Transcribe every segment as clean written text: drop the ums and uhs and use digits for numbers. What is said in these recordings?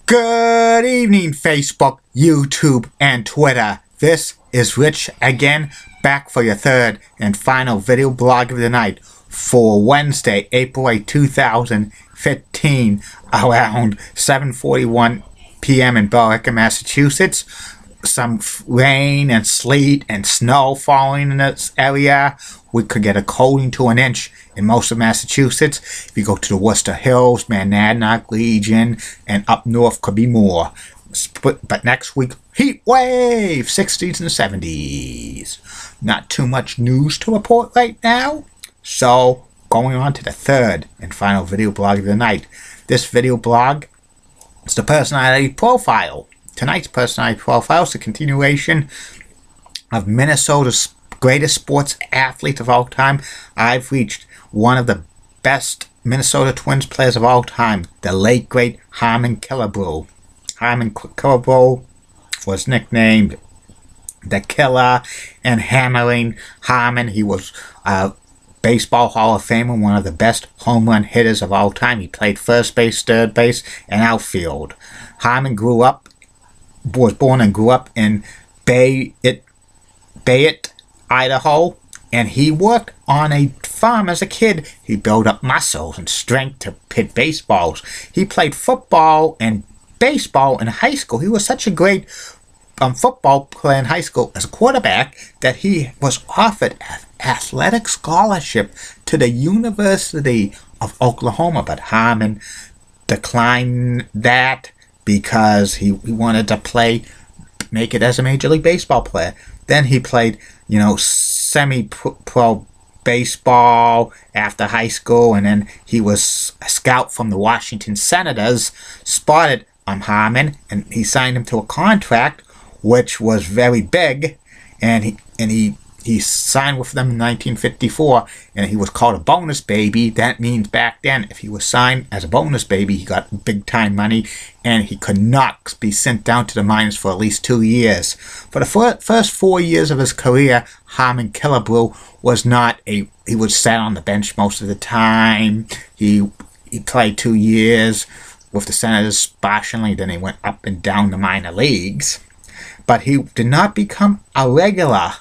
Good evening, Facebook, YouTube, and Twitter. This is Rich again, back for your third and final video blog of the night for Wednesday, April 8, 2015, around 7:41 p.m. in Billerica, Massachusetts. Some rain and sleet and snow falling in this area. We could get a coating to an inch in most of Massachusetts. If you go to the Worcester Hills, Monadnock region, and up north could be more. But next week, heat wave, 60s and 70s. Not too much news to report right now. So, going on to the third and final video blog of the night. This video blog is the personality profile. Tonight's personality profile is a continuation of Minnesota's greatest sports athletes of all time. I've reached one of the best Minnesota Twins players of all time, the late great Harmon Killerbrew. Harmon Killerbrew was nicknamed the Killer and Hammering Harmon. He was a Baseball Hall of Famer, one of the best home run hitters of all time. He played first base, third base, and outfield. Harmon was born and grew up in Bayette, Idaho, and he worked on a farm as a kid. He built up muscles and strength to hit baseballs. He played football and baseball in high school. He was such a great football player in high school as a quarterback that he was offered an athletic scholarship to the University of Oklahoma, but Harmon declined that because he wanted to make it as a Major League Baseball player. Then he played, semi-pro baseball after high school, and then he was a scout from the Washington Senators, spotted Harmon, and he signed him to a contract, which was very big, and he signed with them in 1954, and he was called a bonus baby. That means back then, if he was signed as a bonus baby, he got big-time money, and he could not be sent down to the minors for at least 2 years. For the first 4 years of his career, Harmon Killebrew he was sat on the bench most of the time. He played 2 years with the Senators sparsely, then he went up and down the minor leagues. But he did not become a regular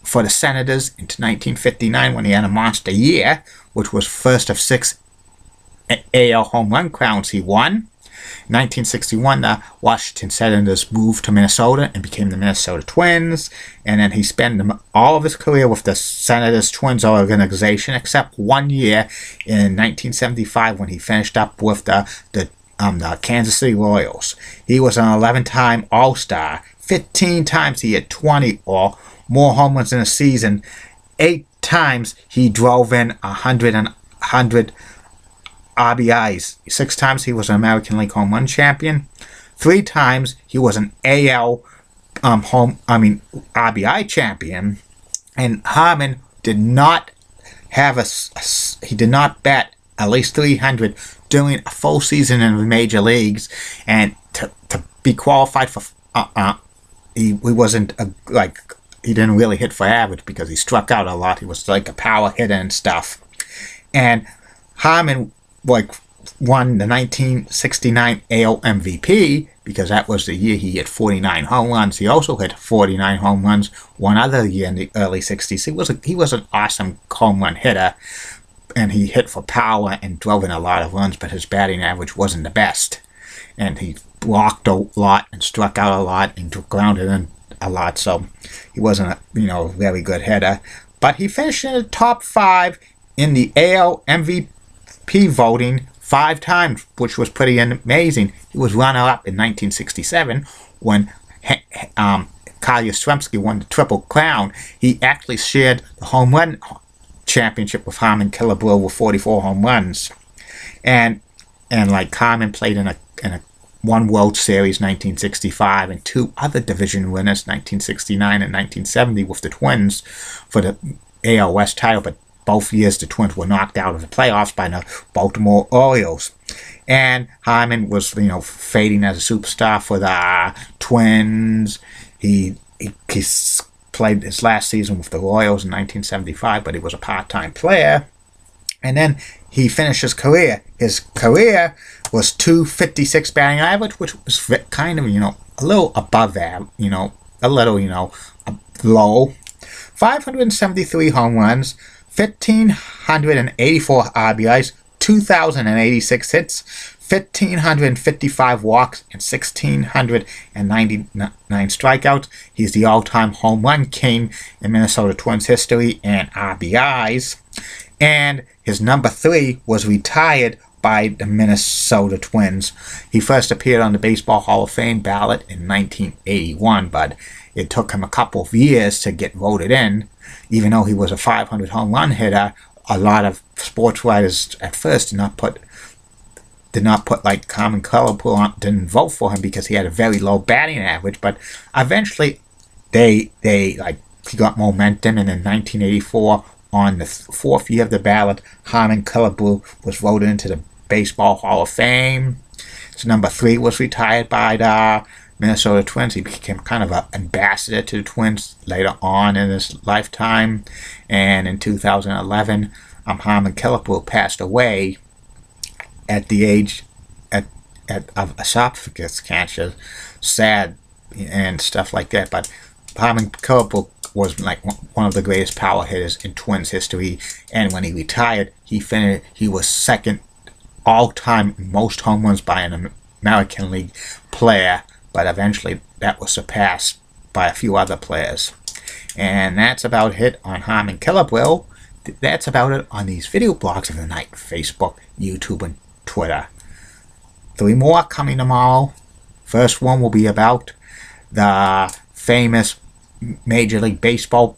for the Senators into 1959 when he had a monster year, which was first of 6 AL home run crowns he won. In 1961, the Washington Senators moved to Minnesota and became the Minnesota Twins, and then he spent all of his career with the Senators Twins organization except 1 year in 1975 when he finished up with the Kansas City Royals. He was an 11-time All-Star. 15 times he hit 20 or more home runs in a season. 8 times he drove in 100 RBIs. 6 times he was an American League home run champion. 3 times he was an AL RBI champion. And Harmon did not bat at least 300 during a full season in the major leagues, and to be qualified for he didn't really hit for average because he struck out a lot. He was like a power hitter and stuff. And Harmon won the 1969 AL MVP because that was the year he hit 49 home runs. He also hit 49 home runs one other year in the early 60s. He was an awesome home run hitter, and he hit for power and drove in a lot of runs, but his batting average wasn't the best. And he blocked a lot and struck out a lot and grounded in a lot, so he wasn't a very good hitter. But he finished in the top 5 in the AL MVP voting 5 times, which was pretty amazing. He was runner-up in 1967 when Carl Yastrzemski won the Triple Crown. He actually shared the home run championship with Harmon Killebrew with 44 home runs, and Harmon played in a one World Series 1965 and 2 other division winners 1969 and 1970 with the Twins for the AL West title, but both years the Twins were knocked out of the playoffs by the Baltimore Orioles. And Harmon was fading as a superstar for the Twins. He played his last season with the Royals in 1975, but he was a part-time player. And then he finished his career. His career was 256 batting average, which was kind of, a little above that, a little, low. 573 home runs, 1,584 RBIs, 2,086 hits, 1,555 walks, and 1,699 strikeouts. He's the all-time home run king in Minnesota Twins history and RBIs. And his number 3 was retired by the Minnesota Twins. He first appeared on the Baseball Hall of Fame ballot in 1981, but it took him a couple of years to get voted in. Even though he was a 500 home run hitter, a lot of sports writers at first did not put like Common Killerbrew on, didn't vote for him because he had a very low batting average. But eventually, he got momentum, and in 1984, on the 4th year of the ballot, Harmon Killerbrew was voted into the Baseball Hall of Fame. His number 3 was retired by the Minnesota Twins. He became kind of an ambassador to the Twins later on in his lifetime. And in 2011, Harmon Killerbrew passed away at the age of esophagus cancer. Sad and stuff like that. But Harmon Killerbrew was like one of the greatest power hitters in Twins history. And when he retired, he was second all-time most home runs by an American League player. But eventually that was surpassed by a few other players. And that's about it on Harmon Killerbrew. That's about it on these video blogs of the night. Facebook, YouTube, and Twitter. 3 more coming tomorrow. First one will be about the famous Major League Baseball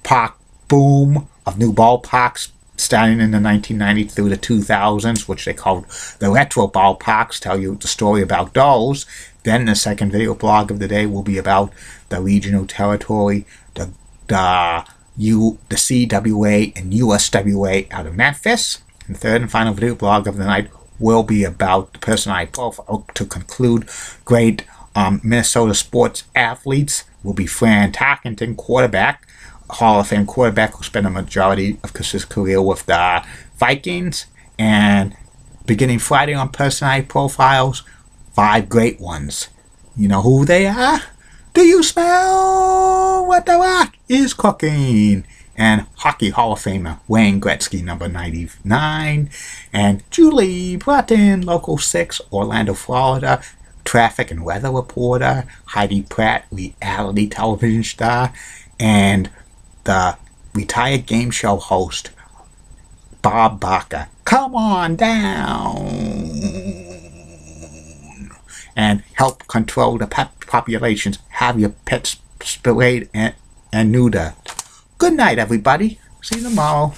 park boom of new ballparks starting in the 1990s through the 2000s, which they called the retro ballparks. Tell you the story about those. Then the second video blog of the day will be about the regional territory, the CWA and USWA out of Memphis. And third and final video blog of the night will be about the person I profile to conclude great Minnesota sports athletes. Will be Fran Tarkenton, quarterback, Hall of Fame quarterback who spent a majority of his career with the Vikings. And beginning Friday on Personality Profiles, 5 great ones. You know who they are? Do you smell what the Rock is cooking? And Hockey Hall of Famer Wayne Gretzky, number 99. And Julie Broughton, Local 6, Orlando, Florida, traffic and weather reporter. Heidi Pratt, reality television star. And the retired game show host, Bob Barker. Come on down and help control the pet populations. Have your pets spayed and neutered. Good night, everybody. See you tomorrow.